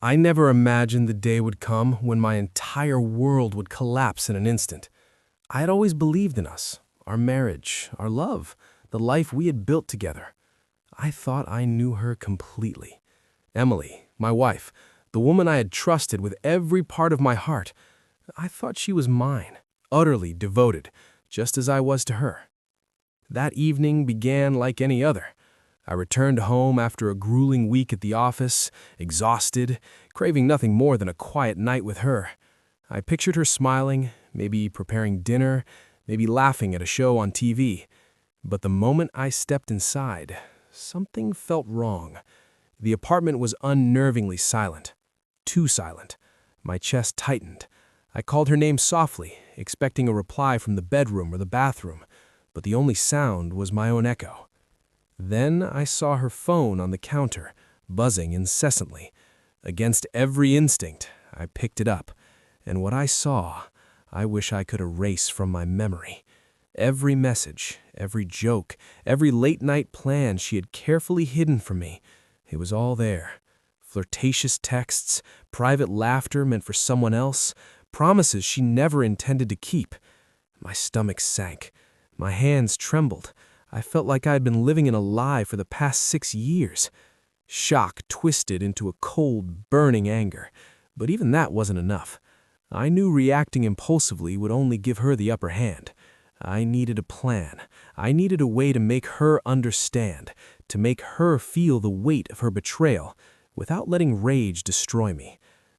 I never imagined the day would come when my entire world would collapse in an instant. I had always believed in us, our marriage, our love, the life we had built together. I thought I knew her completely. Emily, my wife, the woman I had trusted with every part of my heart. I thought she was mine, utterly devoted, just as I was to her. That evening began like any other. I returned home after a grueling week at the office, exhausted, craving nothing more than a quiet night with her. I pictured her smiling, maybe preparing dinner, maybe laughing at a show on TV. But the moment I stepped inside, something felt wrong. The apartment was unnervingly silent. Too silent. My chest tightened. I called her name softly, expecting a reply from the bedroom or the bathroom, but the only sound was my own echo. Then I saw her phone on the counter, buzzing incessantly. Against every instinct, I picked it up, and what I saw, I wish I could erase from my memory. Every message, every joke, every late-night plan she had carefully hidden from me, it was all there. Flirtatious texts, private laughter meant for someone else, promises she never intended to keep. My stomach sank. My hands trembled. I felt like I had been living in a lie for the past 6 years. Shock twisted into a cold, burning anger. But even that wasn't enough. I knew reacting impulsively would only give her the upper hand. I needed a plan. I needed a way to make her understand, to make her feel the weight of her betrayal, without letting rage destroy me.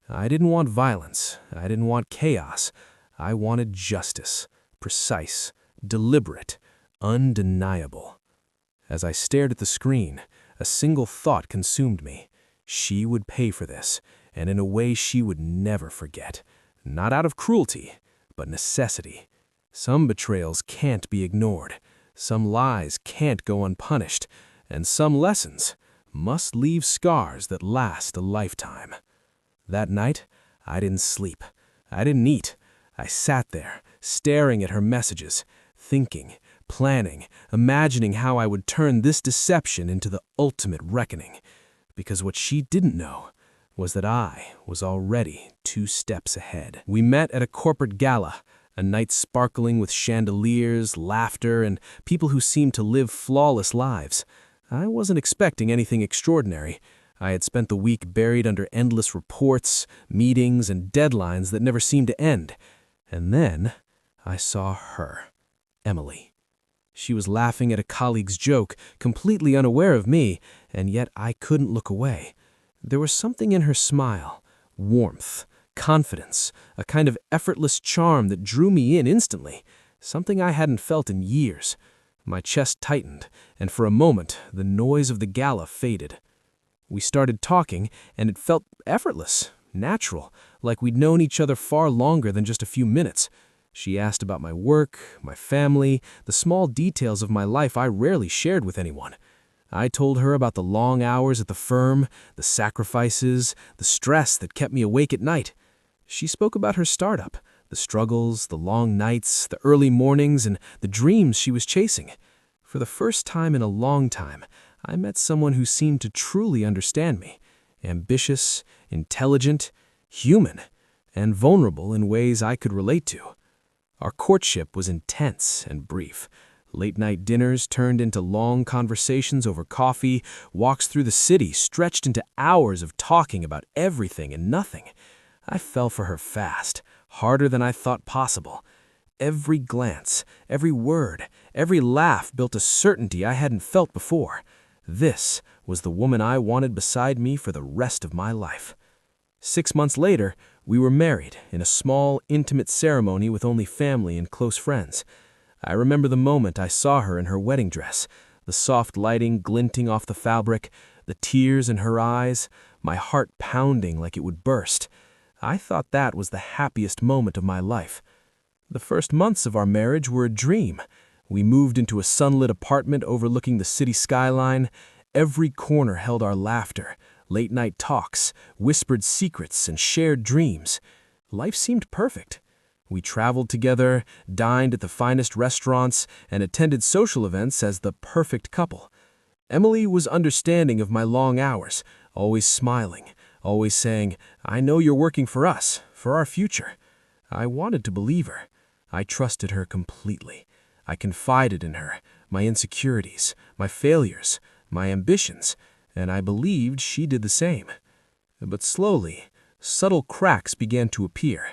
I didn't want violence. I didn't want chaos. I wanted justice. Precise, deliberate, undeniable. As I stared at the screen, a single thought consumed me. She would pay for this, and in a way she would never forget. Not out of cruelty, but necessity. Some betrayals can't be ignored. Some lies can't go unpunished. And some lessons must leave scars that last a lifetime. That night, I didn't sleep. I didn't eat. I sat there, staring at her messages, thinking, planning, imagining how I would turn this deception into the ultimate reckoning. Because what she didn't know was that I was already 2 steps ahead. We met at a corporate gala, a night sparkling with chandeliers, laughter, and people who seemed to live flawless lives. I wasn't expecting anything extraordinary. I had spent the week buried under endless reports, meetings, and deadlines that never seemed to end. And then I saw her, Emily. She was laughing at a colleague's joke, completely unaware of me, and yet I couldn't look away. There was something in her smile, warmth, confidence, a kind of effortless charm that drew me in instantly, something I hadn't felt in years. My chest tightened, and for a moment the noise of the gala faded. We started talking, and it felt effortless, natural, like we'd known each other far longer than just a few minutes. She asked about my work, my family, the small details of my life I rarely shared with anyone. I told her about the long hours at the firm, the sacrifices, the stress that kept me awake at night. She spoke about her startup, the struggles, the long nights, the early mornings, and the dreams she was chasing. For the first time in a long time, I met someone who seemed to truly understand me. Ambitious, intelligent, human, and vulnerable in ways I could relate to. Our courtship was intense and brief. Late-night dinners turned into long conversations over coffee, walks through the city stretched into hours of talking about everything and nothing. I fell for her fast, harder than I thought possible. Every glance, every word, every laugh built a certainty I hadn't felt before. This was the woman I wanted beside me for the rest of my life. 6 months later, we were married in a small, intimate ceremony with only family and close friends. I remember the moment I saw her in her wedding dress, the soft lighting glinting off the fabric, the tears in her eyes, my heart pounding like it would burst. I thought that was the happiest moment of my life. The first months of our marriage were a dream. We moved into a sunlit apartment overlooking the city skyline. Every corner held our laughter, late-night talks, whispered secrets, and shared dreams. Life seemed perfect. We traveled together, dined at the finest restaurants, and attended social events as the perfect couple. Emily was understanding of my long hours, always smiling, always saying, "I know you're working for us, for our future." I wanted to believe her. I trusted her completely. I confided in her, my insecurities, my failures, my ambitions, and I believed she did the same. But slowly, subtle cracks began to appear.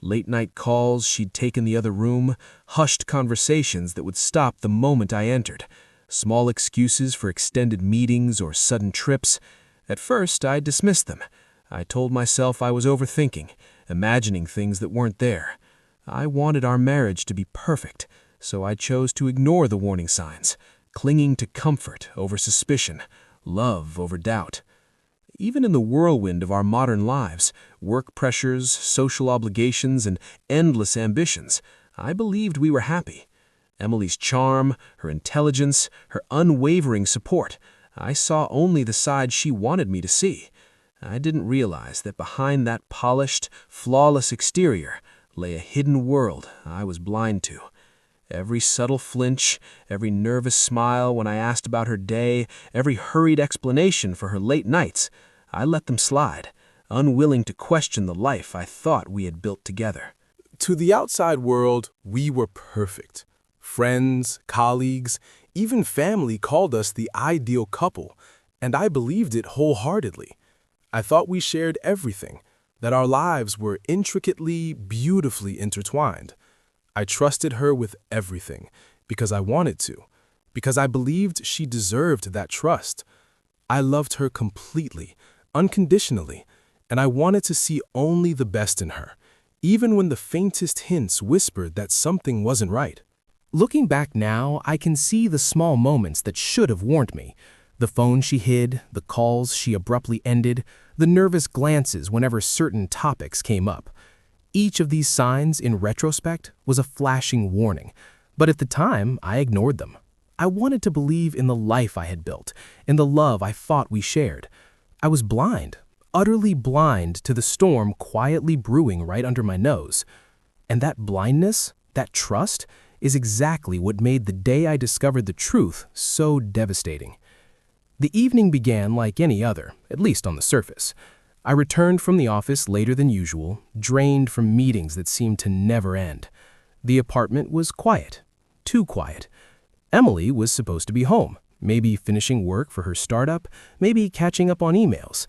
Late-night calls she'd take in the other room, hushed conversations that would stop the moment I entered, small excuses for extended meetings or sudden trips. At first, I dismissed them. I told myself I was overthinking, imagining things that weren't there. I wanted our marriage to be perfect, so I chose to ignore the warning signs, clinging to comfort over suspicion, love over doubt. Even in the whirlwind of our modern lives, work pressures, social obligations, and endless ambitions, I believed we were happy. Emily's charm, her intelligence, her unwavering support, I saw only the side she wanted me to see. I didn't realize that behind that polished, flawless exterior lay a hidden world I was blind to. Every subtle flinch, every nervous smile when I asked about her day, every hurried explanation for her late nights, I let them slide, unwilling to question the life I thought we had built together. To the outside world, we were perfect. Friends, colleagues, even family called us the ideal couple, and I believed it wholeheartedly. I thought we shared everything, that our lives were intricately, beautifully intertwined. I trusted her with everything, because I wanted to, because I believed she deserved that trust. I loved her completely, unconditionally, and I wanted to see only the best in her, even when the faintest hints whispered that something wasn't right. Looking back now, I can see the small moments that should have warned me. The phone she hid, the calls she abruptly ended, the nervous glances whenever certain topics came up. Each of these signs, in retrospect, was a flashing warning, but at the time, I ignored them. I wanted to believe in the life I had built, in the love I thought we shared. I was blind, utterly blind to the storm quietly brewing right under my nose. And that blindness, that trust, is exactly what made the day I discovered the truth so devastating. The evening began like any other, at least on the surface. I returned from the office later than usual, drained from meetings that seemed to never end. The apartment was quiet, too quiet. Emily was supposed to be home, maybe finishing work for her startup, maybe catching up on emails.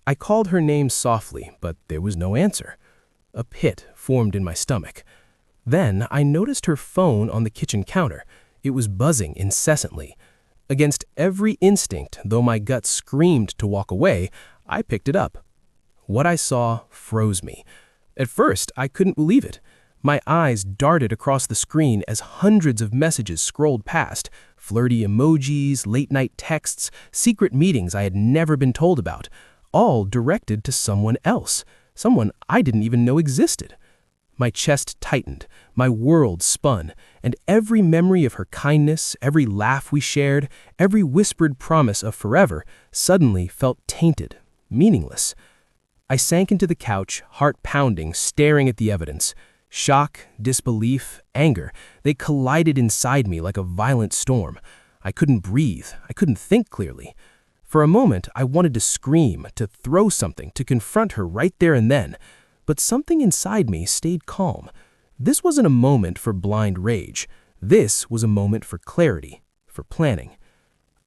I called her name softly, but there was no answer. A pit formed in my stomach. Then I noticed her phone on the kitchen counter. It was buzzing incessantly. Against every instinct, though my gut screamed to walk away, I picked it up. What I saw froze me. At first, I couldn't believe it. My eyes darted across the screen as hundreds of messages scrolled past, flirty emojis, late-night texts, secret meetings I had never been told about, all directed to someone else, someone I didn't even know existed. My chest tightened, my world spun, and every memory of her kindness, every laugh we shared, every whispered promise of forever suddenly felt tainted, meaningless. I sank into the couch, heart pounding, staring at the evidence. Shock, disbelief, anger, they collided inside me like a violent storm. I couldn't breathe, I couldn't think clearly. For a moment, I wanted to scream, to throw something, to confront her right there and then. But something inside me stayed calm. This wasn't a moment for blind rage. This was a moment for clarity, for planning.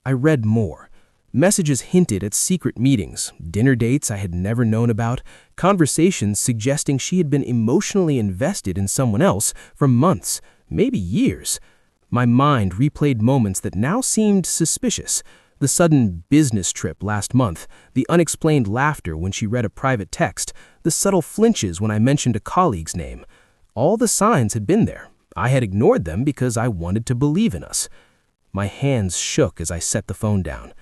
I read more. Messages hinted at secret meetings, dinner dates I had never known about, conversations suggesting she had been emotionally invested in someone else for months, maybe years. My mind replayed moments that now seemed suspicious. The sudden business trip last month, the unexplained laughter when she read a private text, the subtle flinches when I mentioned a colleague's name. All the signs had been there. I had ignored them because I wanted to believe in us. My hands shook as I set the phone down.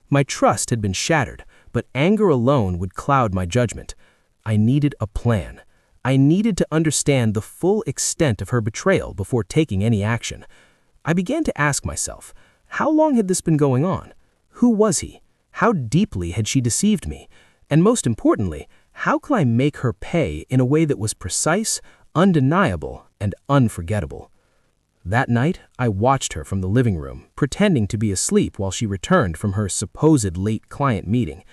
My trust had been shattered, but anger alone would cloud my judgment. I needed a plan. I needed to understand the full extent of her betrayal before taking any action. I began to ask myself, how long had this been going on? Who was he? How deeply had she deceived me? And most importantly, how could I make her pay in a way that was precise, undeniable, and unforgettable? That night, I watched her from the living room, pretending to be asleep while she returned from her supposed late client meeting.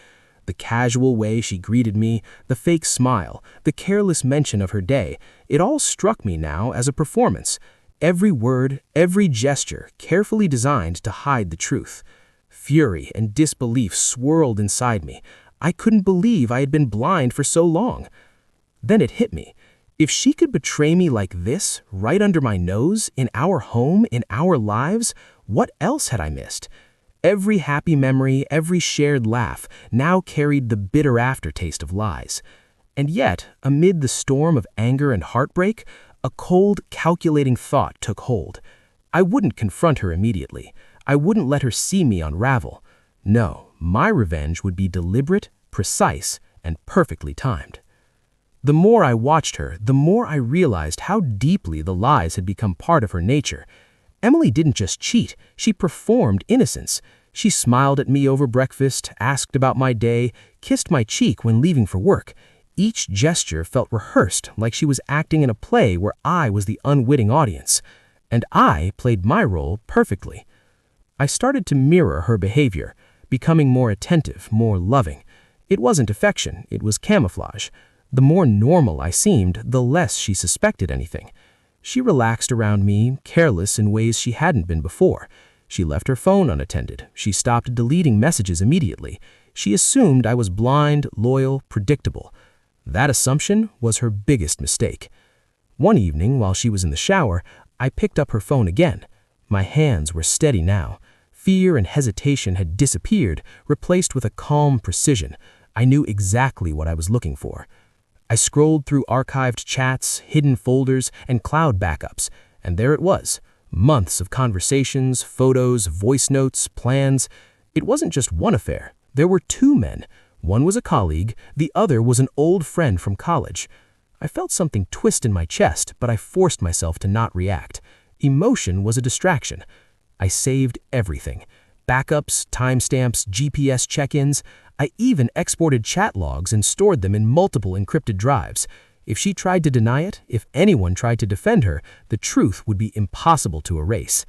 The casual way she greeted me, the fake smile, the careless mention of her day, it all struck me now as a performance. Every word, every gesture, carefully designed to hide the truth. Fury and disbelief swirled inside me. I couldn't believe I had been blind for so long. Then it hit me. If she could betray me like this, right under my nose, in our home, in our lives, what else had I missed? Every happy memory, every shared laugh, now carried the bitter aftertaste of lies. And yet, amid the storm of anger and heartbreak, a cold, calculating thought took hold. I wouldn't confront her immediately. I wouldn't let her see me unravel. No, my revenge would be deliberate, precise, and perfectly timed. The more I watched her, the more I realized how deeply the lies had become part of her nature. Emily didn't just cheat, she performed innocence. She smiled at me over breakfast, asked about my day, kissed my cheek when leaving for work. Each gesture felt rehearsed, like she was acting in a play where I was the unwitting audience. And I played my role perfectly. I started to mirror her behavior, becoming more attentive, more loving. It wasn't affection, it was camouflage. The more normal I seemed, the less she suspected anything. She relaxed around me, careless in ways she hadn't been before. She left her phone unattended. She stopped deleting messages immediately. She assumed I was blind, loyal, predictable. That assumption was her biggest mistake. One evening, while she was in the shower, I picked up her phone again. My hands were steady now. Fear and hesitation had disappeared, replaced with a calm precision. I knew exactly what I was looking for. I scrolled through archived chats, hidden folders, and cloud backups, and there it was. Months of conversations, photos, voice notes, plans. It wasn't just one affair. There were two men. One was a colleague, the other was an old friend from college. I felt something twist in my chest, but I forced myself to not react. Emotion was a distraction. I saved everything. Backups, timestamps, GPS check-ins. I even exported chat logs and stored them in multiple encrypted drives. If she tried to deny it, if anyone tried to defend her, the truth would be impossible to erase.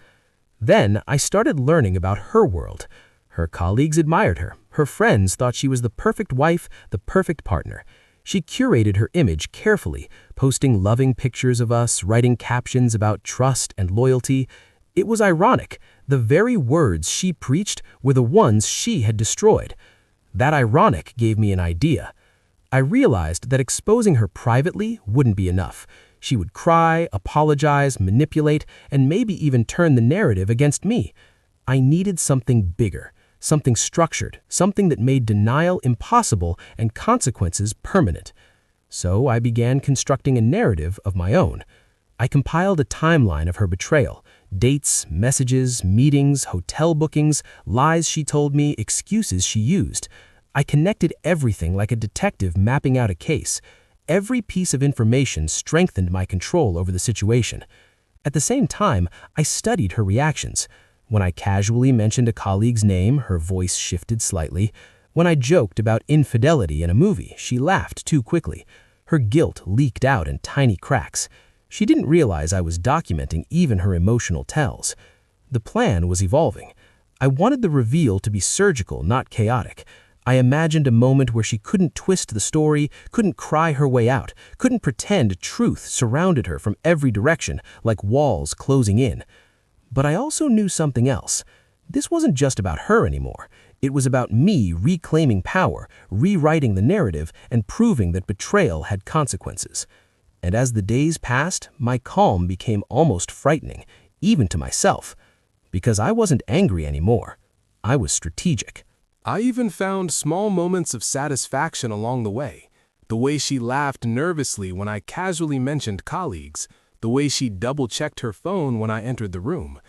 Then I started learning about her world. Her colleagues admired her. Her friends thought she was the perfect wife, the perfect partner. She curated her image carefully, posting loving pictures of us, writing captions about trust and loyalty. It was ironic. The very words she preached were the ones she had destroyed. That ironic gave me an idea. I realized that exposing her privately wouldn't be enough. She would cry, apologize, manipulate, and maybe even turn the narrative against me. I needed something bigger, something structured, something that made denial impossible and consequences permanent. So I began constructing a narrative of my own. I compiled a timeline of her betrayal, dates, messages, meetings, hotel bookings, lies she told me, excuses she used. I connected everything like a detective mapping out a case. Every piece of information strengthened my control over the situation. At the same time, I studied her reactions. When I casually mentioned a colleague's name, her voice shifted slightly. When I joked about infidelity in a movie, she laughed too quickly. Her guilt leaked out in tiny cracks. She didn't realize I was documenting even her emotional tells. The plan was evolving. I wanted the reveal to be surgical, not chaotic. I imagined a moment where she couldn't twist the story, couldn't cry her way out, couldn't pretend truth surrounded her from every direction, like walls closing in. But I also knew something else. This wasn't just about her anymore. It was about me reclaiming power, rewriting the narrative, and proving that betrayal had consequences. And as the days passed, my calm became almost frightening, even to myself. Because I wasn't angry anymore. I was strategic. I even found small moments of satisfaction along the way. The way she laughed nervously when I casually mentioned colleagues, the way she double-checked her phone when I entered the room.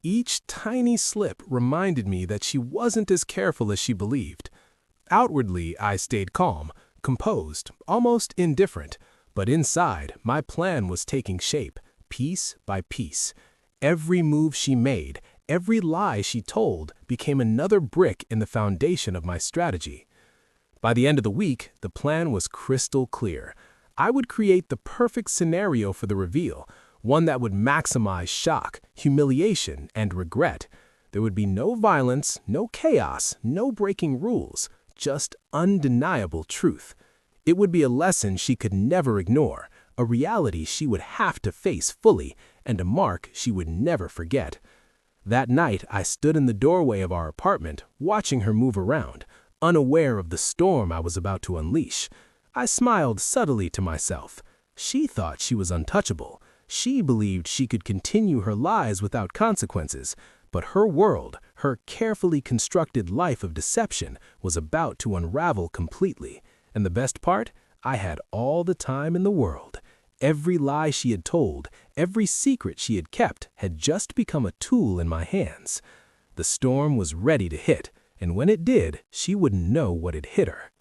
Each tiny slip reminded me that she wasn't as careful as she believed. Outwardly, I stayed calm, composed, almost indifferent. But inside, my plan was taking shape, piece by piece. Every move she made, every lie she told became another brick in the foundation of my strategy. By the end of the week, the plan was crystal clear. I would create the perfect scenario for the reveal, one that would maximize shock, humiliation, and regret. There would be no violence, no chaos, no breaking rules, just undeniable truth. It would be a lesson she could never ignore, a reality she would have to face fully, and a mark she would never forget. That night, I stood in the doorway of our apartment, watching her move around, unaware of the storm I was about to unleash. I smiled subtly to myself. She thought she was untouchable. She believed she could continue her lies without consequences. But her world, her carefully constructed life of deception, was about to unravel completely. And the best part? I had all the time in the world. Every lie she had told, every secret she had kept, had just become a tool in my hands. The storm was ready to hit, and when it did, she wouldn't know what had hit her.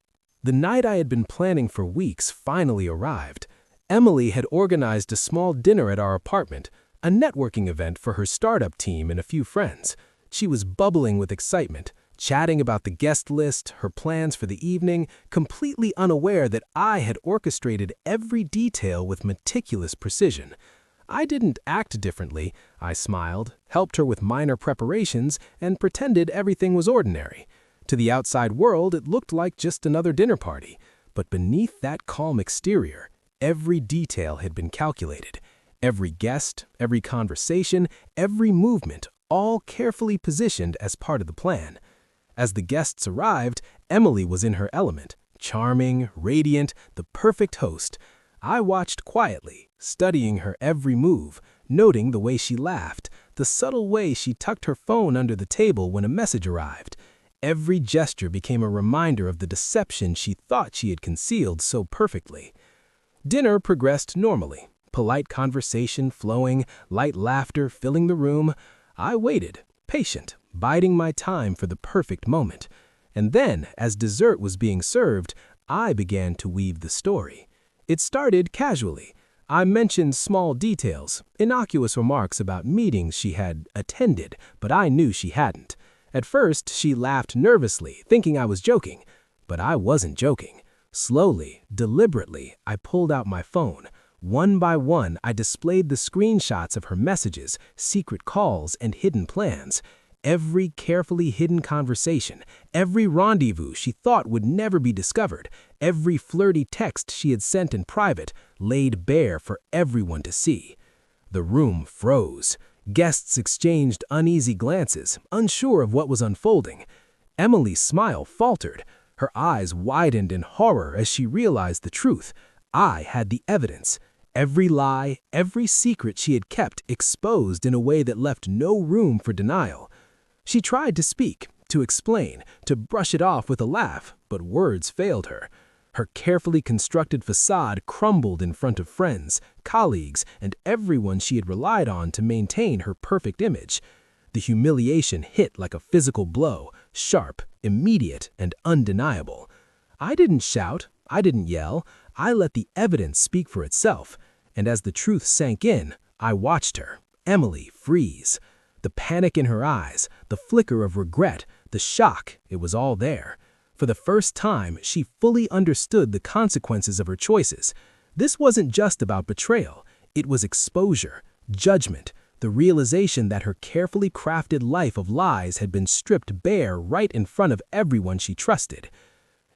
The night I had been planning for weeks finally arrived. Emily had organized a small dinner at our apartment, a networking event for her startup team and a few friends. She was bubbling with excitement, chatting about the guest list, her plans for the evening, completely unaware that I had orchestrated every detail with meticulous precision. I didn't act differently. I smiled, helped her with minor preparations, and pretended everything was ordinary. To the outside world, it looked like just another dinner party. But beneath that calm exterior, every detail had been calculated. Every guest, every conversation, every movement, all carefully positioned as part of the plan. As the guests arrived, Emily was in her element, charming, radiant, the perfect host. I watched quietly, studying her every move, noting the way she laughed, the subtle way she tucked her phone under the table when a message arrived. Every gesture became a reminder of the deception she thought she had concealed so perfectly. Dinner progressed normally. Polite conversation flowing, light laughter filling the room. I waited, patient, biding my time for the perfect moment. And then, as dessert was being served, I began to weave the story. It started casually. I mentioned small details, innocuous remarks about meetings she had attended, but I knew she hadn't. At first, she laughed nervously, thinking I was joking. But I wasn't joking. Slowly, deliberately, I pulled out my phone. One by one, I displayed the screenshots of her messages, secret calls, and hidden plans. Every carefully hidden conversation, every rendezvous she thought would never be discovered, every flirty text she had sent in private, laid bare for everyone to see. The room froze. Guests exchanged uneasy glances, unsure of what was unfolding. Emily's smile faltered. Her eyes widened in horror as she realized the truth. I had the evidence. Every lie, every secret she had kept exposed in a way that left no room for denial. She tried to speak, to explain, to brush it off with a laugh, but words failed her. Her carefully constructed facade crumbled in front of friends, colleagues, and everyone she had relied on to maintain her perfect image. The humiliation hit like a physical blow, sharp, immediate, and undeniable. I didn't shout, I didn't yell, I let the evidence speak for itself, and as the truth sank in, I watched her, Emily, freeze. The panic in her eyes, the flicker of regret, the shock, it was all there. For the first time, she fully understood the consequences of her choices. This wasn't just about betrayal. It was exposure, judgment, the realization that her carefully crafted life of lies had been stripped bare right in front of everyone she trusted.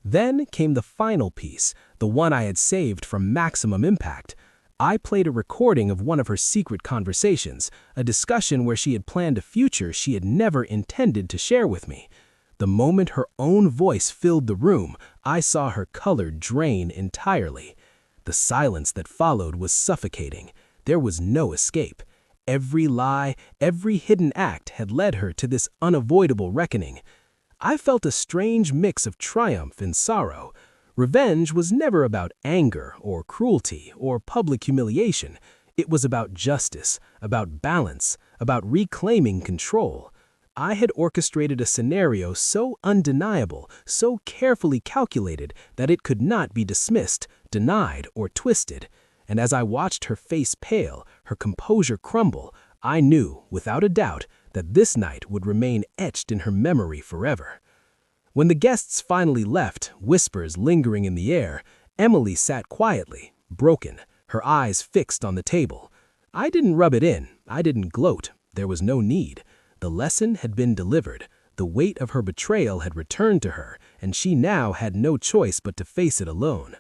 Then came the final piece, the one I had saved from maximum impact. I played a recording of one of her secret conversations, a discussion where she had planned a future she had never intended to share with me. The moment her own voice filled the room, I saw her color drain entirely. The silence that followed was suffocating. There was no escape. Every lie, every hidden act had led her to this unavoidable reckoning. I felt a strange mix of triumph and sorrow. Revenge was never about anger or cruelty or public humiliation. It was about justice, about balance, about reclaiming control. I had orchestrated a scenario so undeniable, so carefully calculated that it could not be dismissed, denied, or twisted. And as I watched her face pale, her composure crumble, I knew, without a doubt, that this night would remain etched in her memory forever. When the guests finally left, whispers lingering in the air, Emily sat quietly, broken, her eyes fixed on the table. I didn't rub it in, I didn't gloat, there was no need. The lesson had been delivered. The weight of her betrayal had returned to her, and she now had no choice but to face it alone.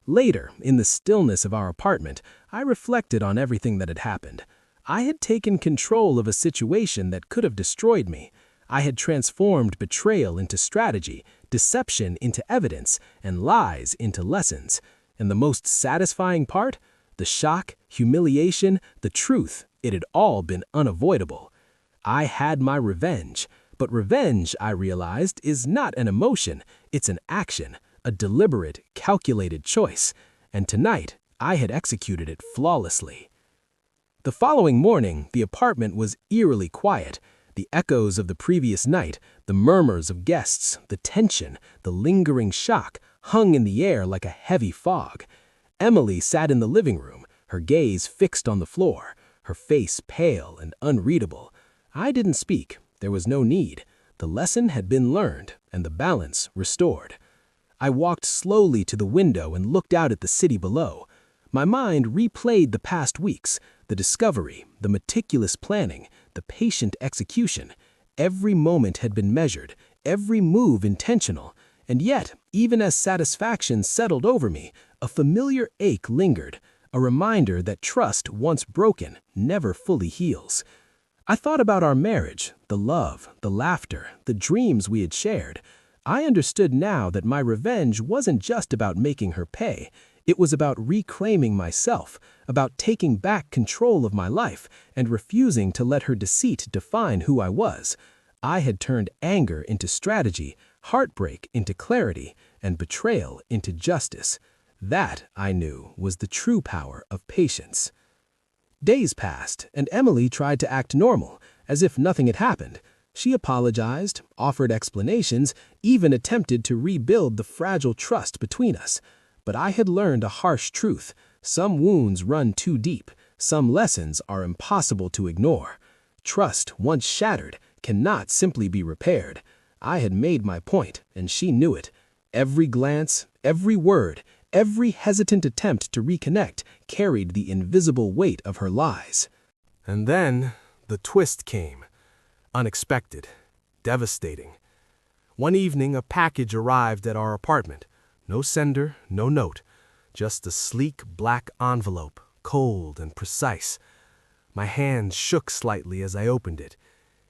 Later, in the stillness of our apartment, I reflected on everything that had happened. I had taken control of a situation that could have destroyed me. I had transformed betrayal into strategy, deception into evidence, and lies into lessons. And the most satisfying part? The shock, humiliation, the truth, it had all been unavoidable. I had my revenge. But revenge, I realized, is not an emotion, it's an action, a deliberate, calculated choice. And tonight, I had executed it flawlessly. The following morning, the apartment was eerily quiet. The echoes of the previous night, the murmurs of guests, the tension, the lingering shock hung in the air like a heavy fog. Emily sat in the living room, her gaze fixed on the floor, her face pale and unreadable. I didn't speak. There was no need. The lesson had been learned, and the balance restored. I walked slowly to the window and looked out at the city below. My mind replayed the past weeks, the discovery, the meticulous planning, the patient execution. Every moment had been measured, every move intentional, and yet, even as satisfaction settled over me, a familiar ache lingered, a reminder that trust, once broken, never fully heals. I thought about our marriage, the love, the laughter, the dreams we had shared. I understood now that my revenge wasn't just about making her pay. It was about reclaiming myself, about taking back control of my life and refusing to let her deceit define who I was. I had turned anger into strategy, heartbreak into clarity, and betrayal into justice. That, I knew, was the true power of patience. Days passed, and Emily tried to act normal, as if nothing had happened. She apologized, offered explanations, even attempted to rebuild the fragile trust between us. But I had learned a harsh truth. Some wounds run too deep. Some lessons are impossible to ignore. Trust, once shattered, cannot simply be repaired. I had made my point, and she knew it. Every glance, every word, every hesitant attempt to reconnect carried the invisible weight of her lies. And then the twist came. Unexpected. Devastating. One evening, a package arrived at our apartment. No sender, no note. Just a sleek black envelope, cold and precise. My hand shook slightly as I opened it.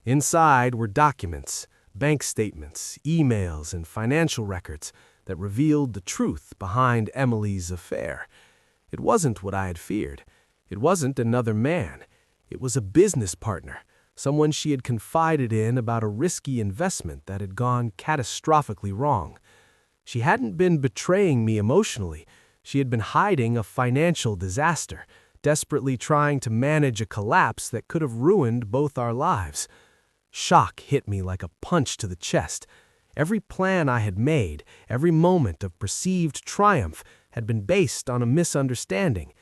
Inside were documents, bank statements, emails, and financial records that revealed the truth behind Emily's affair. It wasn't what I had feared. It wasn't another man. It was a business partner, someone she had confided in about a risky investment that had gone catastrophically wrong. She hadn't been betraying me emotionally. She had been hiding a financial disaster, desperately trying to manage a collapse that could have ruined both our lives. Shock hit me like a punch to the chest. Every plan I had made, every moment of perceived triumph, had been based on a misunderstanding.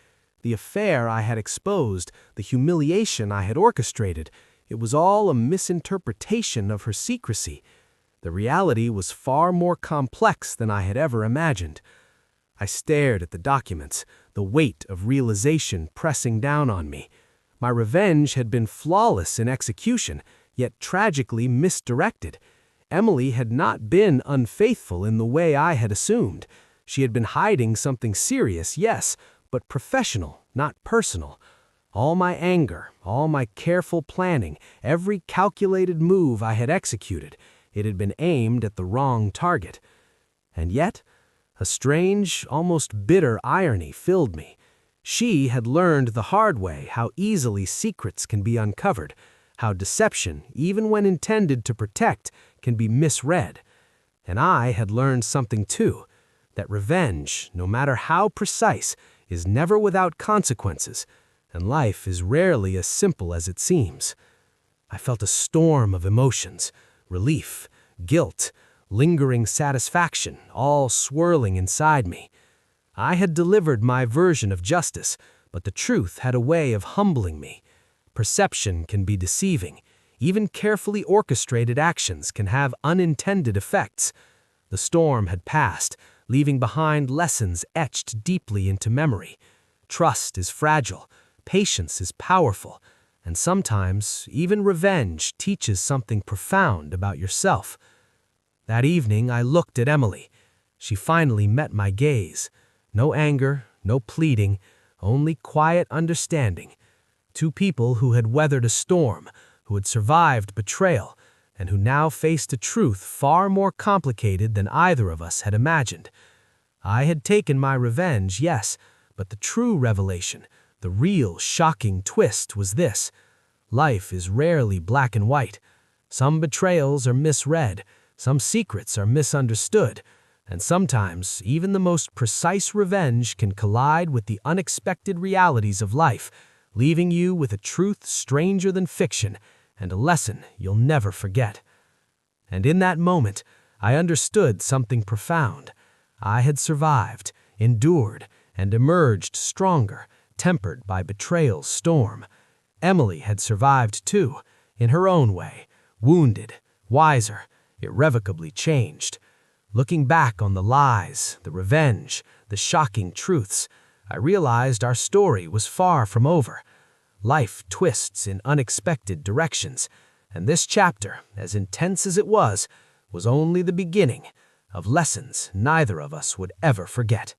The affair I had exposed, the humiliation I had orchestrated, it was all a misinterpretation of her secrecy. The reality was far more complex than I had ever imagined. I stared at the documents, the weight of realization pressing down on me. My revenge had been flawless in execution, yet tragically misdirected. Emily had not been unfaithful in the way I had assumed. She had been hiding something serious, yes, but professional, not personal. All my anger, all my careful planning, every calculated move I had executed, it had been aimed at the wrong target. And yet, a strange, almost bitter irony filled me. She had learned the hard way how easily secrets can be uncovered, how deception, even when intended to protect, can be misread. And I had learned something too, that revenge, no matter how precise, is never without consequences, and life is rarely as simple as it seems. I felt a storm of emotions, relief, guilt, lingering satisfaction, all swirling inside me. I had delivered my version of justice, but the truth had a way of humbling me. Perception can be deceiving. Even carefully orchestrated actions can have unintended effects. The storm had passed, leaving behind lessons etched deeply into memory. Trust is fragile, patience is powerful, And sometimes, even revenge teaches something profound about yourself. That evening, I looked at Emily. She finally met my gaze. No anger, no pleading, only quiet understanding. Two people who had weathered a storm, who had survived betrayal, and who now faced a truth far more complicated than either of us had imagined. I had taken my revenge, yes, but the true revelation, the real shocking twist was this. Life is rarely black and white. Some betrayals are misread, some secrets are misunderstood, and sometimes even the most precise revenge can collide with the unexpected realities of life, leaving you with a truth stranger than fiction and a lesson you'll never forget. And in that moment, I understood something profound. I had survived, endured, and emerged stronger, tempered by betrayal's storm. Emily had survived too, in her own way, wounded, wiser, irrevocably changed. Looking back on the lies, the revenge, the shocking truths, I realized our story was far from over. Life twists in unexpected directions, and this chapter, as intense as it was only the beginning of lessons neither of us would ever forget.